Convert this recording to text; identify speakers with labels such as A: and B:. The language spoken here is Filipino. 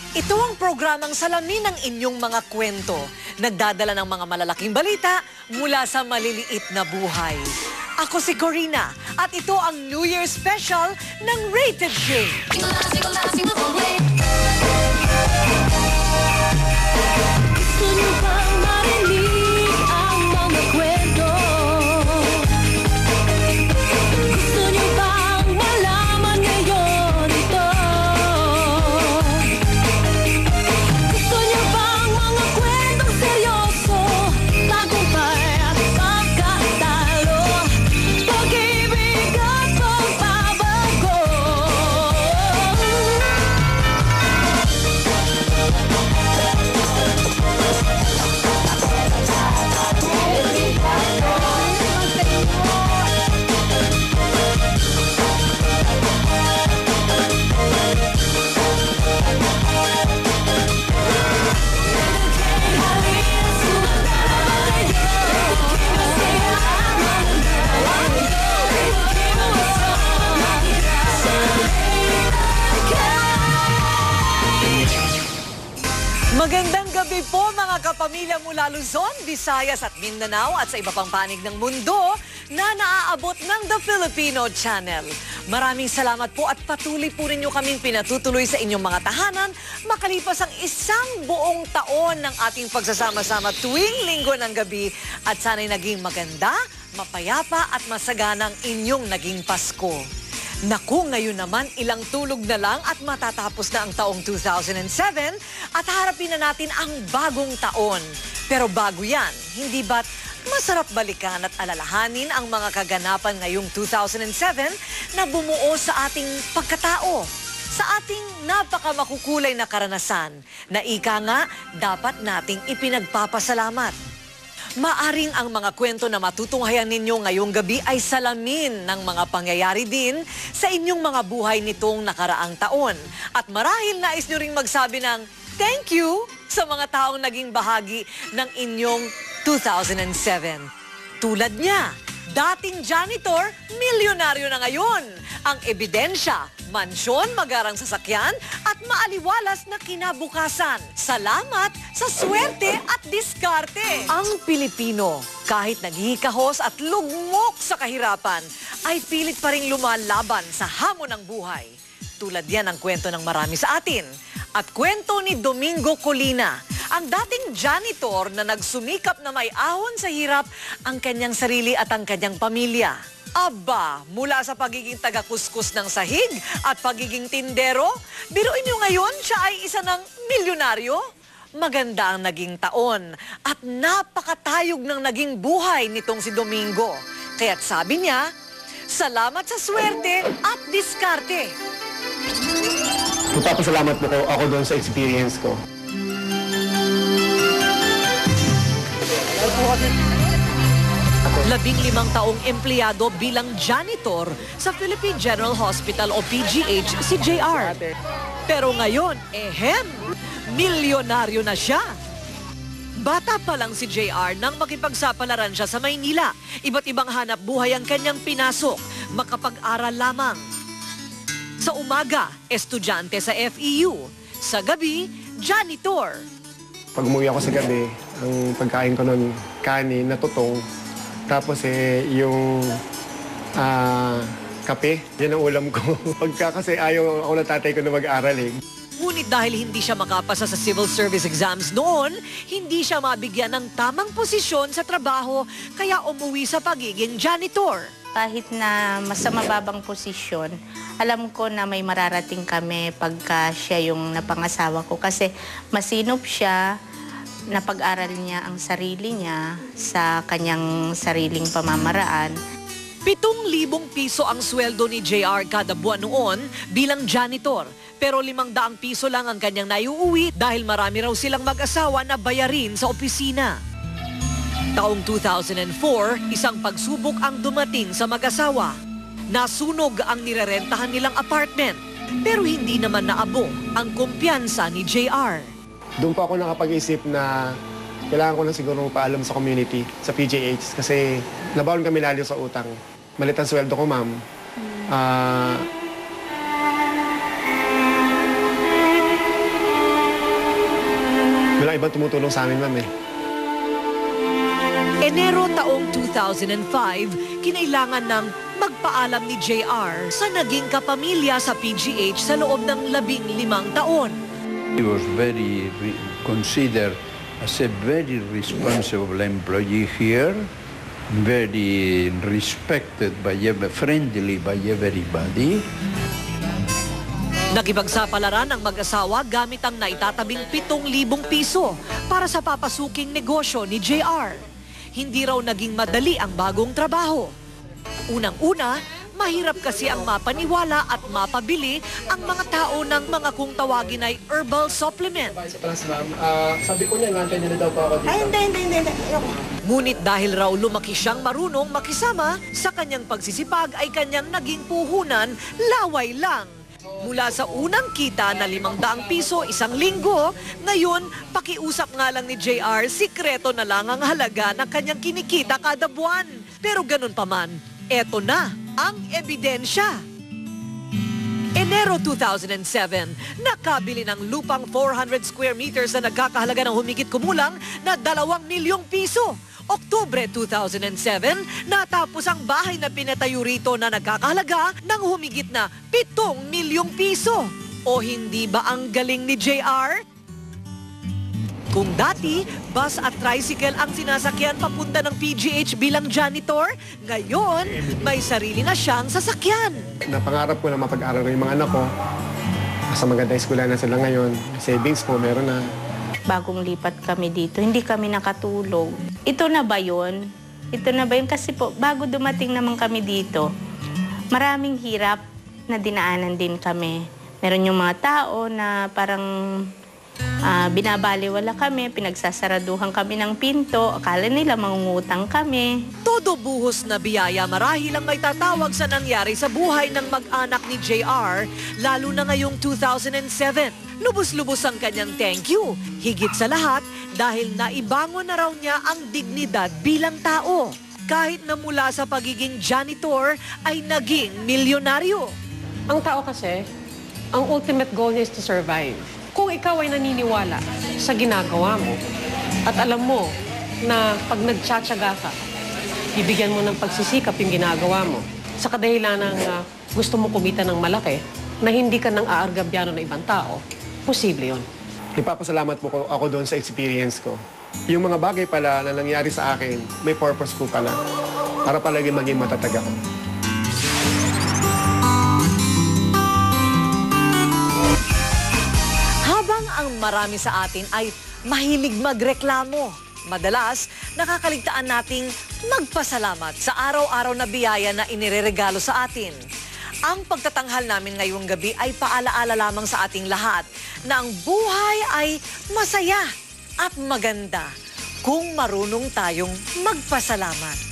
A: Ito ang programang salamin ng inyong mga kwento. Nagdadala ng mga malalaking balita mula sa maliliit na buhay. Ako si Corina at ito ang New Year Special ng Rated J. Gusto niyo bang marinig ang mga kwento? Gusto niyo bang malaman ngayon ito? Gusto niyo bang mga kwentong seryoso? Tagumpay at pagkatalo, pag-ibig at pagbabago. Magandang gabi po mga kapamilya mula Luzon, Visayas at Mindanao at sa iba pang panig ng mundo na naaabot ng The Filipino Channel. Maraming salamat po at patuloy po rin nyo kaming pinatutuloy sa inyong mga tahanan makalipas ang isang buong taon ng ating pagsasama-sama tuwing linggo ng gabi at sana'y naging maganda, mapayapa at masaganang inyong naging Pasko. Naku, ngayon naman ilang tulog na lang at matatapos na ang taong 2007 at harapin na natin ang bagong taon. Pero bago yan, hindi ba't masarap balikan at alalahanin ang mga kaganapan ngayong 2007 na bumuo sa ating pagkatao, sa ating napakamakukulay na karanasan na ika nga dapat nating ipinagpapasalamat. Maaring ang mga kwento na matutunghayan ninyo ngayong gabi ay salamin ng mga pangyayari din sa inyong mga buhay nitong nakaraang taon. At marahil nais nyo ring magsabi ng thank you sa mga taong naging bahagi ng inyong 2007. Tulad niya, dating janitor, milyonaryo na ngayon. Ang ebidensya, mansyon, magarang sasakyan at maaliwalas na kinabukasan. Salamat sa swerte at diskarte. Ang Pilipino, kahit naghihikahos at lugmok sa kahirapan, ay pilit pa ring lumalaban sa hamon ng buhay. Tulad yan ang kwento ng marami sa atin. At kwento ni Domingo Colina, ang dating janitor na nagsumikap na may ahon sa hirap ang kanyang sarili at ang kanyang pamilya. Aba, mula sa pagiging taga-kuskus ng sahig at pagiging tindero, biruin nyo ngayon siya ay isa ng milyonaryo? Maganda ang naging taon at napakatayog ng naging buhay nitong si Domingo. Kaya't sabi niya, salamat sa swerte at diskarte.
B: Magpapasalamat po ako doon sa experience ko.
A: 15 taong empleyado bilang janitor sa Philippine General Hospital o PGH si JR. Pero ngayon, milyonaryo na siya. Bata pa lang si JR nang makipagsapalaran siya sa Maynila. Iba't ibang hanap buhay ang kanyang pinasok, makapag-aral lamang. Sa umaga, estudyante sa FEU. Sa gabi, janitor.
B: Pag umuwi ako sa gabi, ang pagkain ko noon, kanin na tutong. Tapos yung kape, yan ang ulam ko. Pagka kasi ayaw ako ng tatay ko na mag-aral eh.
A: Ngunit dahil hindi siya makapasa sa civil service exams noon, hindi siya mabigyan ng tamang posisyon sa trabaho, kaya umuwi sa pagiging janitor.
C: Kahit na sa mababang posisyon, alam ko na may mararating kami pagka siya yung napangasawa ko. Kasi masinop siya, napag-aral niya ang sarili niya sa kanyang sariling pamamaraan.
A: 7,000 piso ang sweldo ni JR kada buwan noon bilang janitor. Pero 500 piso lang ang kanyang naiuwi dahil marami raw silang mag-asawa na bayarin sa opisina. Taong 2004, isang pagsubok ang dumating sa mag-asawa. Nasunog ang nirerentahan nilang apartment, pero hindi naman naabo ang kumpiyansa ni JR.
B: Doon pa ako nakapag-isip na kailangan ko na siguro paalam sa community, sa PGH, kasi nabaon kami lalo sa utang. Malit ang sweldo ko, ma'am. ibang tumutulong sa amin, ma'am eh.
A: Enero taong 2005, kinailangan ng magpaalam ni JR sa naging kapamilya sa PGH sa loob ng 15 taon.
D: He was considered as a very responsible employee here, very respected friendly by everybody.
A: Nakipagsapalaran ang mag-asawa gamit ang naitatabing 7,000 piso para sa papasuking negosyo ni JR. Hindi raw naging madali ang bagong trabaho. Unang-una, mahirap kasi ang mapaniwala at mapabili ang mga tao ng mga kung tawagin ay herbal supplement.
B: Sabi ko niya, ngantay niya na daw pa ako dito.
E: Ay, hindi.
A: Ngunit dahil raw lumaki siyang marunong makisama, sa kanyang pagsisipag ay kanyang naging puhunan, laway lang. Mula sa unang kita na 500 piso isang linggo, ngayon pakiusap nga lang ni JR, sikreto na lang ang halaga ng kanyang kinikita kada buwan. Pero ganun pa man, eto na ang ebidensya. Enero 2007, nakabili ng lupang 400 square meters na nagkakahalaga ng humigit kumulang na 2 milyong piso. Oktubre 2007, natapos ang bahay na pinatayo rito na nagkakahalaga ng humigit na 7 milyong piso. O hindi ba ang galing ni JR? Kung dati, bus at tricycle ang sinasakyan papunta ng PGH bilang janitor, ngayon may sarili na siyang sasakyan.
B: Napangarap ko na mapag-aral yung mga anak ko. Sa maganda eskwela na sila ngayon. Savings po, meron na.
C: Bagong lipat kami dito, hindi kami nakatulog. Ito na ba yun? Ito na ba yun? Kasi po, bago dumating naman kami dito, maraming hirap na dinaanan din kami. Meron yung mga tao na parang binabaliwala kami, pinagsasaraduhan kami ng pinto, akala nila mangungutang kami.
A: Todo buhos na biyaya marahil ang may tatawag sa nangyari sa buhay ng mag-anak ni JR, lalo na ngayong 2007. Lubos-lubos ang kanyang thank you. Higit sa lahat, dahil naibangon na raw niya ang dignidad bilang tao. Kahit na mula sa pagiging janitor, ay naging milyonaryo.
F: Ang tao kasi, ang ultimate goal niya is to survive. Kung ikaw ay naniniwala sa ginagawa mo at alam mo na pag nagtsatsaga ka, bibigyan mo ng pagsisikap yung ginagawa mo sa kadahilan ng gusto mo kumita ng malaki na hindi ka nang aargabyano ng ibang tao, posible yun.
B: Ipapasalamat po ako doon sa experience ko. Yung mga bagay pala na nangyari sa akin, may purpose po pala. Para palagi maging matatag ako.
A: Habang ang marami sa atin ay mahilig magreklamo, madalas nakakaligtaan nating magpasalamat sa araw-araw na biyaya na inireregalo sa atin. Ang pagtatanghal namin ngayong gabi ay paalaala lamang sa ating lahat na ang buhay ay masaya at maganda kung marunong tayong magpasalamat.